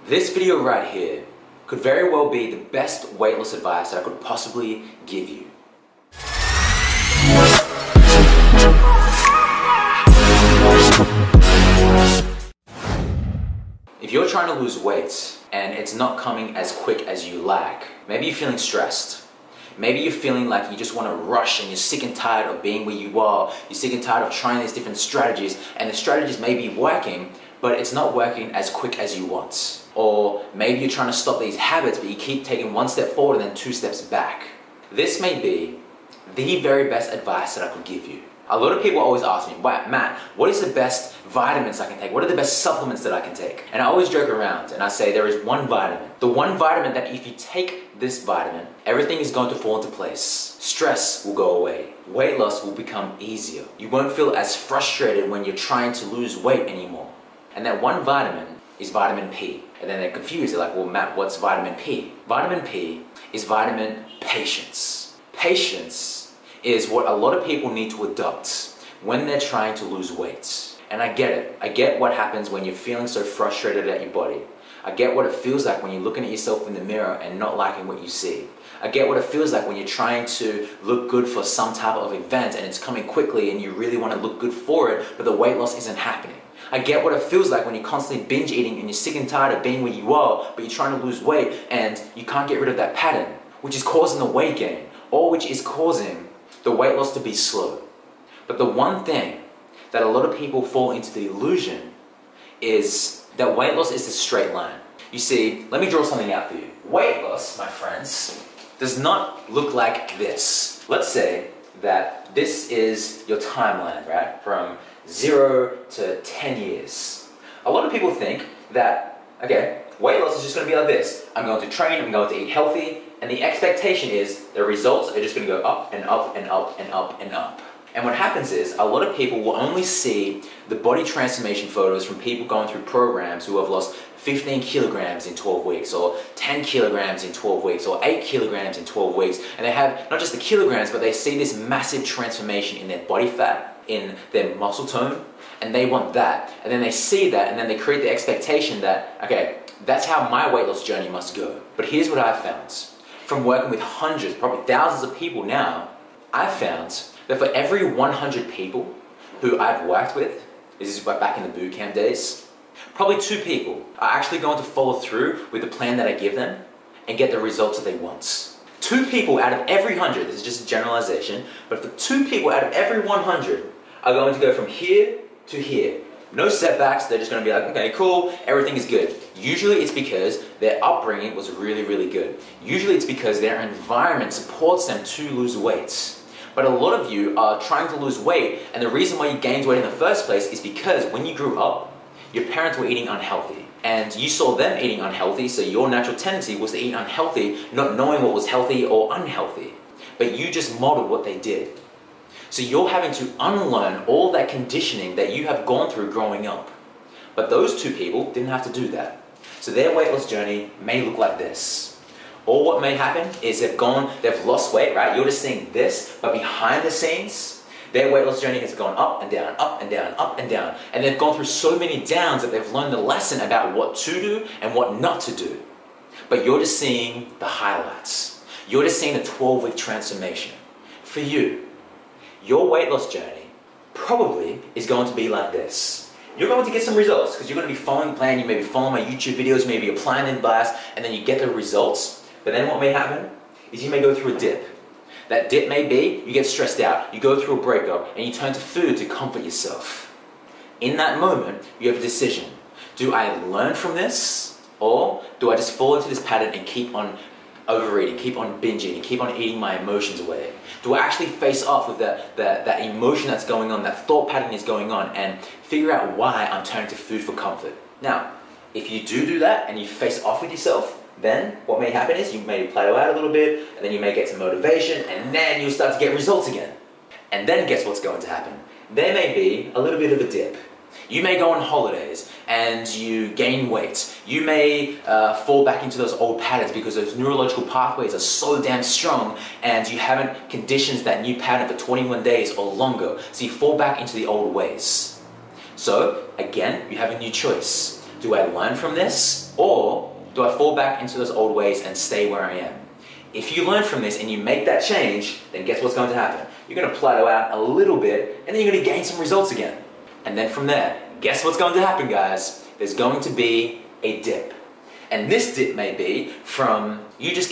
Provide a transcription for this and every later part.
This video right here could very well be the best weight loss advice that I could possibly give you. If you're trying to lose weight and it's not coming as quick as you like, maybe you're feeling stressed. Maybe you're feeling like you just want to rush and you're sick and tired of being where you are. You're sick and tired of trying these different strategies, and the strategies may be working, but it's not working as quick as you want. Or maybe you're trying to stop these habits, but you keep taking one step forward and then two steps back. This may be the very best advice that I could give you. A lot of people always ask me, Matt, what is the best vitamins I can take? What are the best supplements that I can take? And I always joke around and I say there is one vitamin. The one vitamin that if you take this vitamin, everything is going to fall into place. Stress will go away. Weight loss will become easier. You won't feel as frustrated when you're trying to lose weight anymore. And that one vitamin is vitamin P. And then they're confused. They're like, well, Matt, what's vitamin P? Vitamin P is vitamin patience. Patience is what a lot of people need to adopt when they're trying to lose weight. And I get it. I get what happens when you're feeling so frustrated at your body. I get what it feels like when you're looking at yourself in the mirror and not liking what you see. I get what it feels like when you're trying to look good for some type of event and it's coming quickly and you really want to look good for it, but the weight loss isn't happening. I get what it feels like when you're constantly binge eating and you're sick and tired of being where you are, but you're trying to lose weight and you can't get rid of that pattern, which is causing the weight gain, or which is causing the weight loss to be slow. But the one thing that a lot of people fall into the illusion is that weight loss is a straight line. You see, let me draw something out for you. Weight loss, my friends, does not look like this. Let's say that this is your timeline, right? From 0 to 10 years. A lot of people think that, okay, weight loss is just going to be like this. I'm going to train, I'm going to eat healthy, and the expectation is the results are just going to go up and up and up and up and up. And what happens is a lot of people will only see the body transformation photos from people going through programs who have lost 15 kilograms in 12 weeks or 10 kilograms in 12 weeks or 8 kilograms in 12 weeks. And they have not just the kilograms, but they see this massive transformation in their body fat, in their muscle tone, and they want that. And then they see that and then they create the expectation that, okay, that's how my weight loss journey must go. But here's what I've found. From working with hundreds, probably thousands of people now, I've found that for every 100 people who I've worked with, this is back in the boot camp days, probably 2 people are actually going to follow through with the plan that I give them and get the results that they want. 2 people out of every 100, this is just a generalization, but for 2 people out of every 100 are going to go from here to here. No setbacks, they're just going to be like, okay, cool, everything is good. Usually it's because their upbringing was really, really good. Usually it's because their environment supports them to lose weight. But a lot of you are trying to lose weight, and the reason why you gained weight in the first place is because when you grew up, your parents were eating unhealthy. And you saw them eating unhealthy, so your natural tendency was to eat unhealthy, not knowing what was healthy or unhealthy. But you just modeled what they did. So you're having to unlearn all that conditioning that you have gone through growing up. But those 2 people didn't have to do that. So their weight loss journey may look like this. Or what may happen is they've lost weight, right? You're just seeing this, but behind the scenes, their weight loss journey has gone up and down, up and down, up and down. And they've gone through so many downs that they've learned the lesson about what to do and what not to do. But you're just seeing the highlights. You're just seeing the 12-week transformation. For you, your weight loss journey probably is going to be like this. You're going to get some results because you're going to be following the plan, you may be following my YouTube videos, you may be applying the advice, and then you get the results. But then what may happen is you may go through a dip. That dip may be you get stressed out, you go through a breakup, and you turn to food to comfort yourself. In that moment, you have a decision. Do I learn from this, or do I just fall into this pattern and keep on overeating, keep on binge eating, keep on eating my emotions away? Do I actually face off with that emotion that's going on, that thought pattern is going on, and figure out why I'm turning to food for comfort? Now, if you do that and you face off with yourself, then what may happen is you may plateau out a little bit, and then you may get some motivation, and then you'll start to get results again. And then guess what's going to happen? There may be a little bit of a dip. You may go on holidays and you gain weight. You may fall back into those old patterns because those neurological pathways are so damn strong and you haven't conditioned that new pattern for 21 days or longer. So you fall back into the old ways. So again, you have a new choice. Do I learn from this, or Do I fall back into those old ways and stay where I am? If you learn from this and you make that change, then guess what's going to happen? You're going to plateau out a little bit, and then you're going to gain some results again. And then from there, guess what's going to happen, guys? There's going to be a dip. And this dip may be from you just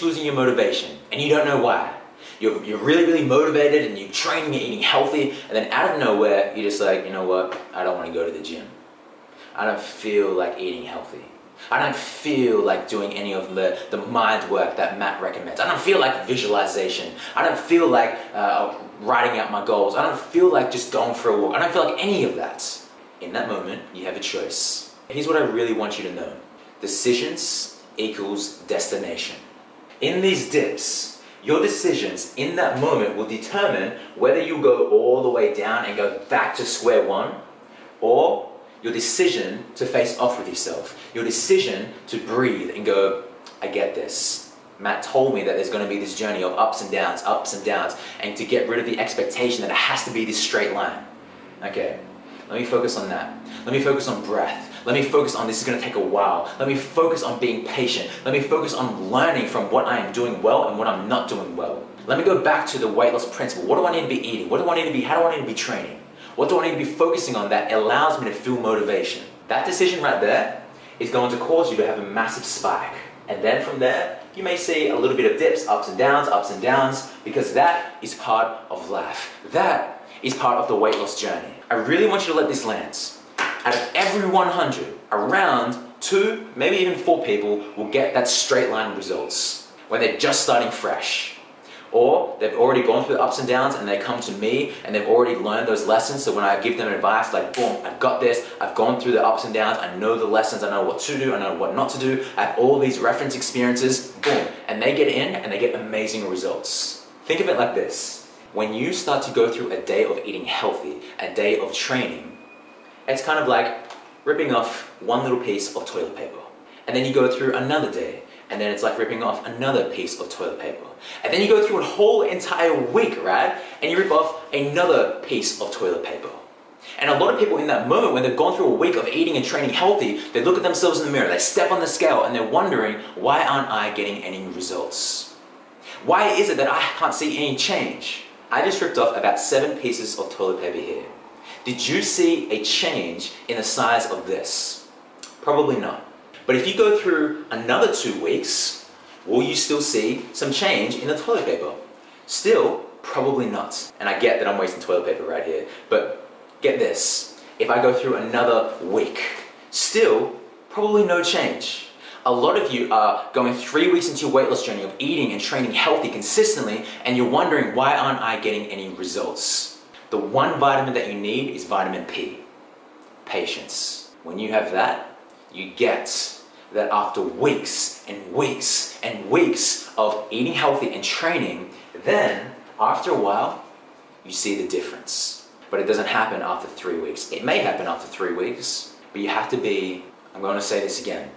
losing your motivation, and you don't know why. You're really, really motivated, and you're training, you're eating healthy, and then out of nowhere, you're just like, you know what? I don't want to go to the gym. I don't feel like eating healthy. I don't feel like doing any of the mind work that Matt recommends. I don't feel like visualization. I don't feel like writing out my goals. I don't feel like just going for a walk. I don't feel like any of that. In that moment, you have a choice. Here's what I really want you to know. Decisions equals destination. In these dips, your decisions in that moment will determine whether you go all the way down and go back to square one, or your decision to face off with yourself. Your decision to breathe and go, I get this. Matt told me that there's going to be this journey of ups and downs, and to get rid of the expectation that it has to be this straight line. Okay, let me focus on that. Let me focus on breath. Let me focus on this is going to take a while. Let me focus on being patient. Let me focus on learning from what I am doing well and what I'm not doing well. Let me go back to the weight loss principle. What do I need to be eating? What do I need to be, how do I need to be training? What do I need to be focusing on that allows me to feel motivation? That decision right there is going to cause you to have a massive spike. And then from there, you may see a little bit of dips, ups and downs, because that is part of life. That is part of the weight loss journey. I really want you to let this land. Out of every 100, around 2, maybe even 4 people will get that straight line results when they're just starting fresh. Or they've already gone through the ups and downs and they come to me and they've already learned those lessons. So when I give them advice, like boom, I've got this, I've gone through the ups and downs, I know the lessons, I know what to do, I know what not to do, I have all these reference experiences, boom, and they get in and they get amazing results. Think of it like this. When you start to go through a day of eating healthy, a day of training, it's kind of like ripping off one little piece of toilet paper. And then you go through another day, and then it's like ripping off another piece of toilet paper. And then you go through a whole entire week, right? And you rip off another piece of toilet paper. And a lot of people in that moment, when they've gone through a week of eating and training healthy, they look at themselves in the mirror, they step on the scale, and they're wondering, why aren't I getting any results? Why is it that I can't see any change? I just ripped off about 7 pieces of toilet paper here. Did you see a change in the size of this? Probably not. But if you go through another 2 weeks, will you still see some change in the toilet paper? Still, probably not. And I get that I'm wasting toilet paper right here, but get this. If I go through another week, still, probably no change. A lot of you are going 3 weeks into your weight loss journey of eating and training healthy consistently, and you're wondering, why aren't I getting any results? The one vitamin that you need is vitamin P, patience. When you have that, you get that after weeks and weeks and weeks of eating healthy and training, then after a while, you see the difference. But it doesn't happen after 3 weeks. It may happen after 3 weeks, but you have to be, I'm going to say this again.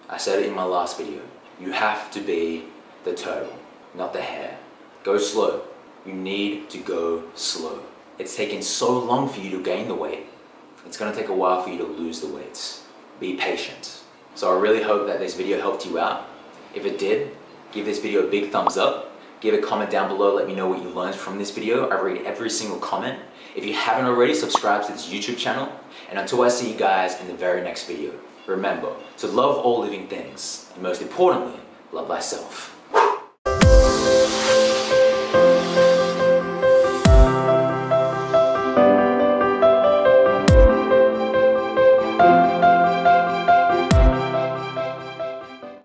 I said it in my last video. You have to be the turtle, not the hare. Go slow. You need to go slow. It's taken so long for you to gain the weight. It's going to take a while for you to lose the weight. Be patient. So I really hope that this video helped you out. If it did, give this video a big thumbs up. Give a comment down below, let me know what you learned from this video. I read every single comment. If you haven't already, subscribe to this YouTube channel. And until I see you guys in the very next video, remember to love all living things, and most importantly, love thyself.